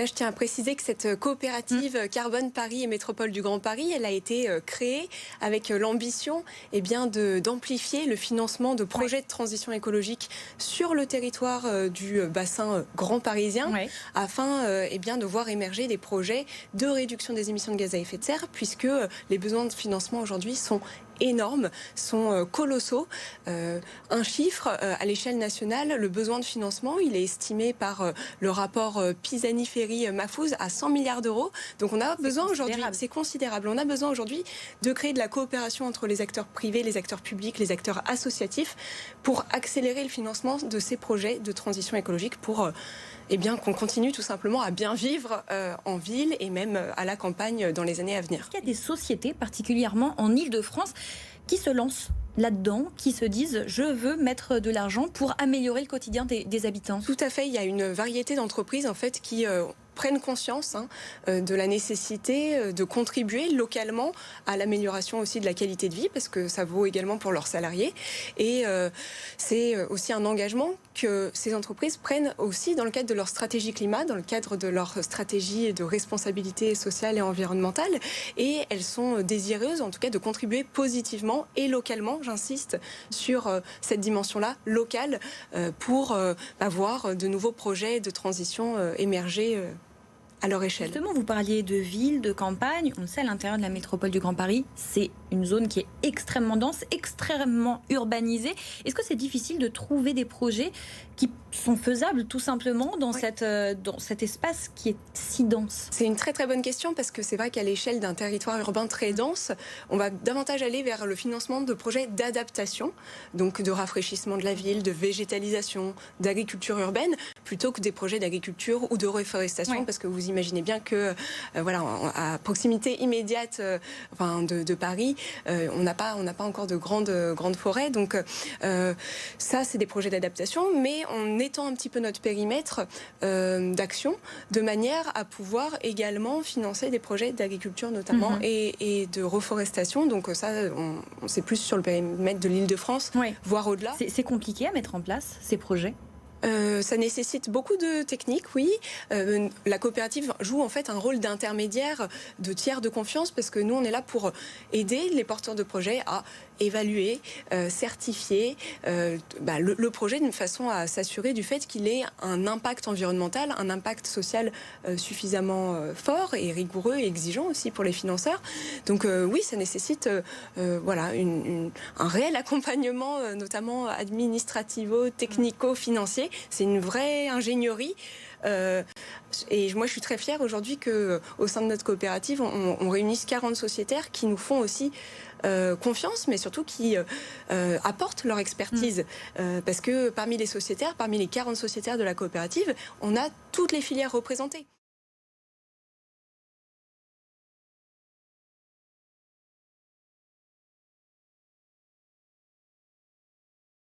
Là, je tiens à préciser que cette coopérative Carbone Paris et Métropole du Grand Paris, elle a été créée avec l'ambition d'amplifier le financement de projets de transition écologique sur le territoire du bassin grand parisien afin de voir émerger des projets de réduction des émissions de gaz à effet de serre puisque les besoins de financement aujourd'hui sont énormes, sont colossaux. Un chiffre, à l'échelle nationale, le besoin de financement, il est estimé par le rapport Pisani-Ferry-Mahfouz à 100 milliards d'euros. Donc on a besoin aujourd'hui, c'est considérable, on a besoin aujourd'hui de créer de la coopération entre les acteurs privés, les acteurs publics, les acteurs associatifs pour accélérer le financement de ces projets de transition écologique pour qu'on continue tout simplement à bien vivre en ville et même à la campagne dans les années à venir. Il y a des sociétés, particulièrement en Île-de-France, qui se lancent là-dedans, qui se disent « je veux mettre de l'argent pour améliorer le quotidien des habitants ». Tout à fait, il y a une variété d'entreprises en fait qui prennent conscience de la nécessité de contribuer localement à l'amélioration aussi de la qualité de vie, parce que ça vaut également pour leurs salariés. Et c'est aussi un engagement que ces entreprises prennent aussi dans le cadre de leur stratégie climat, dans le cadre de leur stratégie de responsabilité sociale et environnementale. Et elles sont désireuses, en tout cas, de contribuer positivement et localement, j'insiste, sur cette dimension-là, locale, pour voir de nouveaux projets de transition émerger à leur échelle. Justement, vous parliez de ville, de campagne. On le sait, à l'intérieur de la métropole du Grand Paris, c'est une zone qui est extrêmement dense, extrêmement urbanisée. Est-ce que c'est difficile de trouver des projets qui sont faisables tout simplement dans cet espace qui est si dense? C'est une très très bonne question parce que c'est vrai qu'à l'échelle d'un territoire urbain très dense, on va davantage aller vers le financement de projets d'adaptation, donc de rafraîchissement de la ville, de végétalisation, d'agriculture urbaine, plutôt que des projets d'agriculture ou de reforestation, parce que vous imaginez bien que à proximité immédiate de Paris, on n'a pas encore de grandes forêts. Donc ça, c'est des projets d'adaptation, mais en étend un petit peu notre périmètre d'action de manière à pouvoir également financer des projets d'agriculture notamment et de reforestation. Donc ça, c'est plus sur le périmètre de l'Île-de-France, voire au-delà. C'est compliqué à mettre en place ces projets? Ça nécessite beaucoup de techniques, oui. La coopérative joue en fait un rôle d'intermédiaire, de tiers de confiance, parce que nous, on est là pour aider les porteurs de projets à évaluer, certifier le projet d'une façon à s'assurer du fait qu'il ait un impact environnemental, un impact social suffisamment fort et rigoureux et exigeant aussi pour les financeurs. Donc oui, ça nécessite un réel accompagnement, notamment administrativo-technico-financier. C'est une vraie ingénierie. Et moi, je suis très fière aujourd'hui qu'au sein de notre coopérative, on réunisse 40 sociétaires qui nous font aussi confiance, mais surtout qui apportent leur expertise. Parce que parmi les sociétaires, parmi les 40 sociétaires de la coopérative, on a toutes les filières représentées.